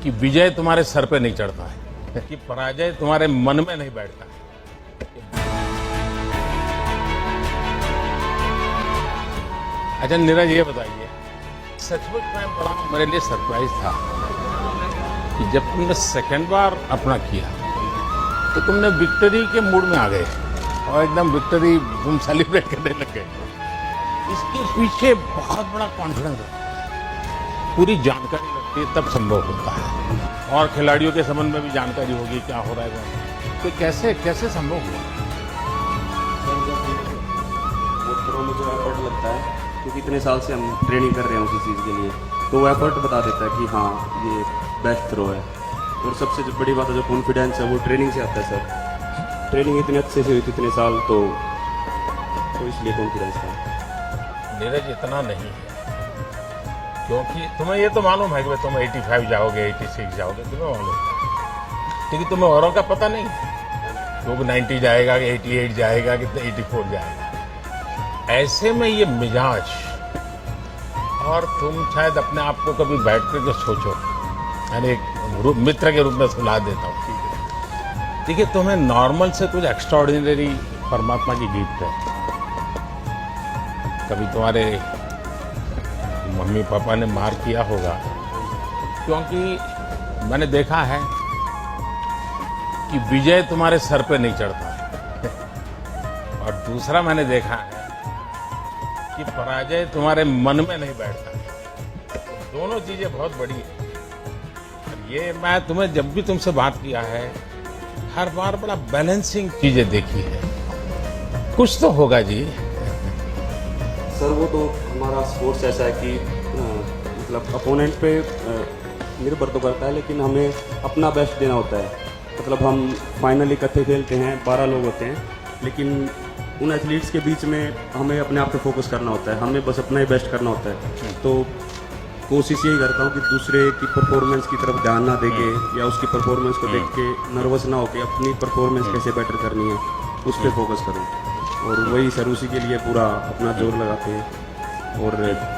कि विजय तुम्हारे सर पे नहीं चढ़ता है, कि पराजय तुम्हारे मन में नहीं बैठता है। अच्छा नीरज, ये बताइए, सचमुच में बड़ा मेरे लिए सरप्राइज था कि जब तुमने सेकंड बार अपना किया तो तुमने विक्ट्री के मूड में आ गए और एकदम विक्ट्री तुम सेलिब्रेट करने लग गए। इसके पीछे बहुत बड़ा कॉन्फिडेंस है, पूरी जानकारी लगती है, तब संभव होता है। और खिलाड़ियों के संबंध में भी जानकारी होगी क्या हो रहा है, तो कैसे कैसे संभव हुआ? मुझे एफर्ट लगता है क्योंकि इतने साल से हम ट्रेनिंग कर रहे हैं उसी चीज़ के लिए, तो वो एफर्ट बता देता है कि हाँ ये बेस्ट थ्रो है। और सबसे जो बड़ी बात है, जो कॉन्फिडेंस है, वो ट्रेनिंग से आता है सर। ट्रेनिंग इतने अच्छे से हुई थी इतने साल, तो इसलिए कॉन्फिडेंस था। नीरज, इतना नहीं है, क्योंकि तुम्हें ये तो मालूम है कि तुम 85 जाओगे, 86 जाओगे, तुम्हें मालूम है, लेकिन तुम्हें औरों का पता नहीं, लोग 90 जाएगा कि 88 जाएगा कि 84 जाएगा। ऐसे में ये मिजाज, और तुम शायद अपने आप को कभी बैठ कर सोचो, यानी एक मित्र के रूप में सलाह देता हूँ। देखिए, तुम्हें नॉर्मल से कुछ एक्स्ट्राऑर्डिनरी परमात्मा की गिफ्ट है। कभी तुम्हारे मम्मी पापा ने मार किया होगा, क्योंकि मैंने देखा है कि विजय तुम्हारे सर पे नहीं चढ़ता है। और दूसरा मैंने देखा है कि पराजय तुम्हारे मन में नहीं बैठता है। दोनों चीजें बहुत बड़ी है। और ये मैं तुम्हें जब भी तुमसे बात किया है, हर बार बड़ा बैलेंसिंग चीजें देखी है। कुछ तो होगा जी। सर वो तो हमारा स्पोर्ट्स ऐसा है कि मतलब अपोनेंट पे निर्भर तो करता है, लेकिन हमें अपना बेस्ट देना होता है। मतलब हम फाइनल इकट्ठे खेलते हैं, 12 लोग होते हैं, लेकिन उन एथलीट्स के बीच में हमें अपने आप पे फोकस करना होता है, हमें बस अपना ही बेस्ट करना होता है। तो कोशिश यही करता हूँ कि दूसरे की परफॉर्मेंस की तरफ ध्यान ना देके या उसकी परफॉर्मेंस को देख के नर्वस ना होके अपनी परफॉर्मेंस कैसे बेटर करनी है उस पर फोकस करूँ। और वही सर उसी के लिए पूरा अपना जोर लगाते हैं। और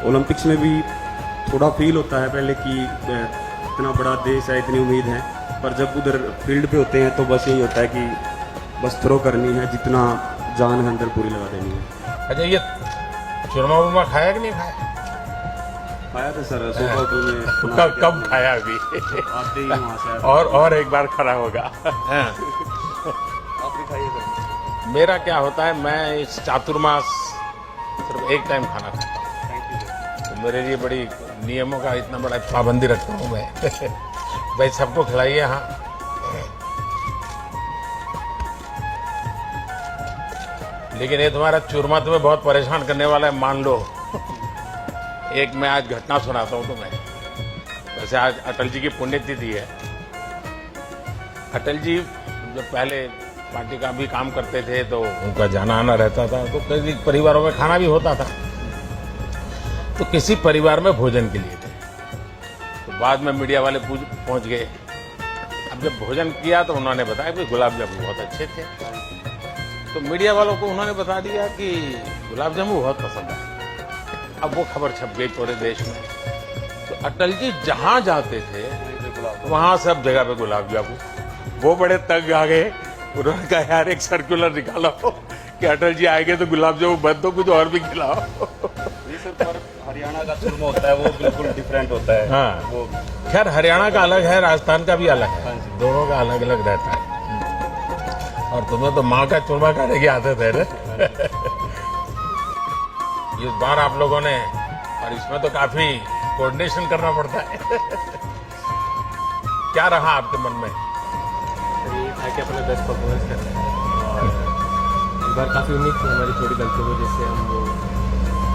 ओलंपिक्स में भी थोड़ा फील होता है पहले कि इतना बड़ा देश है, इतनी उम्मीद है, पर जब उधर फील्ड पे होते हैं तो बस यही होता है कि बस थ्रो करनी है, जितना जान है अंदर पूरी लगा देनी है। अच्छा, ये चूरमा वूरमा खाया कि नहीं खाया? खाया था सर, सुबह होटल में। कब खाया? अभी आते ही वहाँ से। और एक बार खड़ा होगा। आप भी खाइए सर। मेरा क्या होता है, मैं इस चातुर्मास सिर्फ एक टाइम खाना खाता हूँ। Thank you sir. तो मेरे लिए बड़ी नियमों का इतना बड़ा पाबंदी रखता हूँ मैं। भाई सबको खिलाइए। हाँ, लेकिन ये तुम्हारा चूरमा तुम्हें बहुत परेशान करने वाला है, मान लो। एक मैं आज घटना सुनाता हूँ तुम्हें। वैसे आज अटल जी की पुण्यतिथि है। अटल जी जब पहले पार्टी का भी काम करते थे तो उनका जाना आना रहता था, तो कई परिवारों में खाना भी होता था। तो किसी परिवार में भोजन के लिए थे, तो बाद में मीडिया वाले पहुंच गए। अब जब भोजन किया तो उन्होंने बताया कि गुलाब जामुन बहुत अच्छे थे। तो मीडिया वालों को उन्होंने बता दिया कि गुलाब जामुन बहुत पसंद है। अब वो खबर छप गई पूरे देश में। तो अटल जी जहां जाते थे वहां सब जगह पे गुलाब जामुन। वो बड़े तंग आ गए। उन्होंने कहा यार एक सर्कुलर निकालो कि अटल जी आएंगे तो गुलाब जामुन बंद दो, कुछ और भी खिलाओ। पर हरियाणा का चूरमा होता है वो बिल्कुल डिफरेंट होता है। हाँ, वो खैर हरियाणा का अलग है, राजस्थान का भी अलग है, दोनों का अलग अलग रहता है। और तुम्हें तो माँ का चूरमा खाने की आदत है ना। इस बार आप लोगों ने, और इसमें तो काफी कोऑर्डिनेशन करना पड़ता है। क्या रहा आपके मन में? ये था कि अपना बेस्ट परफॉर्मेंस करना है। और इस बार काफ़ी उम्मीद थी हमारी छोटी गलतियों की वजह से हम वो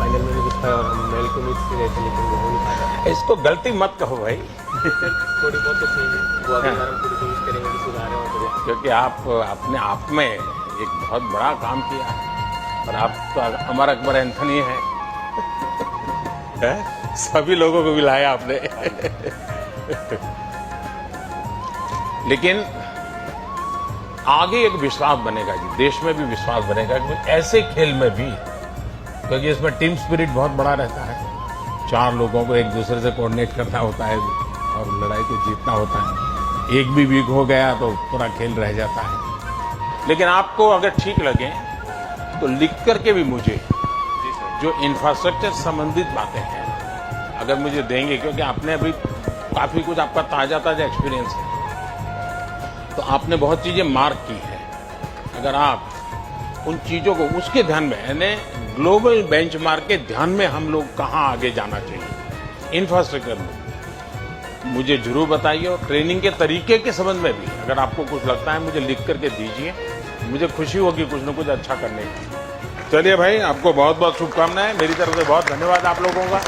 फाइनल में भी कुछ पाए और हम मेल को उम्मीद से गए थे, लेकिन वो हो नहीं पाया। इसको गलती मत कहो भाई। थोड़ी बहुत तो थी, वो अभी हम पूरी कोशिश करेंगे कि सुधारें और बढ़िया। क्योंकि आप अपने आप में एक बहुत बड़ा काम किया है, और आप तो अमर अकबर एंथनी है। सभी लोगों को बुलाया आपने। लेकिन आगे एक विश्वास बनेगा जी, देश में भी विश्वास बनेगा कि ऐसे खेल में भी, क्योंकि इसमें टीम स्पिरिट बहुत बड़ा रहता है। 4 लोगों को एक दूसरे से कोऑर्डिनेट करना होता है, और लड़ाई को जीतना होता है। एक भी वीक हो गया तो पूरा खेल रह जाता है। लेकिन आपको अगर ठीक लगे तो लिख करके भी मुझे जो इंफ्रास्ट्रक्चर संबंधित बातें हैं अगर मुझे देंगे, क्योंकि आपने अभी काफी कुछ आपका ताजा एक्सपीरियंस है, तो आपने बहुत चीजें मार्क की है। अगर आप उन चीजों को उसके ध्यान में, यानी ग्लोबल बेंचमार्क के ध्यान में हम लोग कहाँ आगे जाना चाहिए इंफ्रास्ट्रक्चर में, मुझे जरूर बताइए। और ट्रेनिंग के तरीके के संबंध में भी अगर आपको कुछ लगता है मुझे लिख करके दीजिए, मुझे खुशी होगी कुछ न कुछ अच्छा करने की। चलिए भाई, आपको बहुत बहुत शुभकामनाएं, मेरी तरफ से बहुत धन्यवाद आप लोगों का।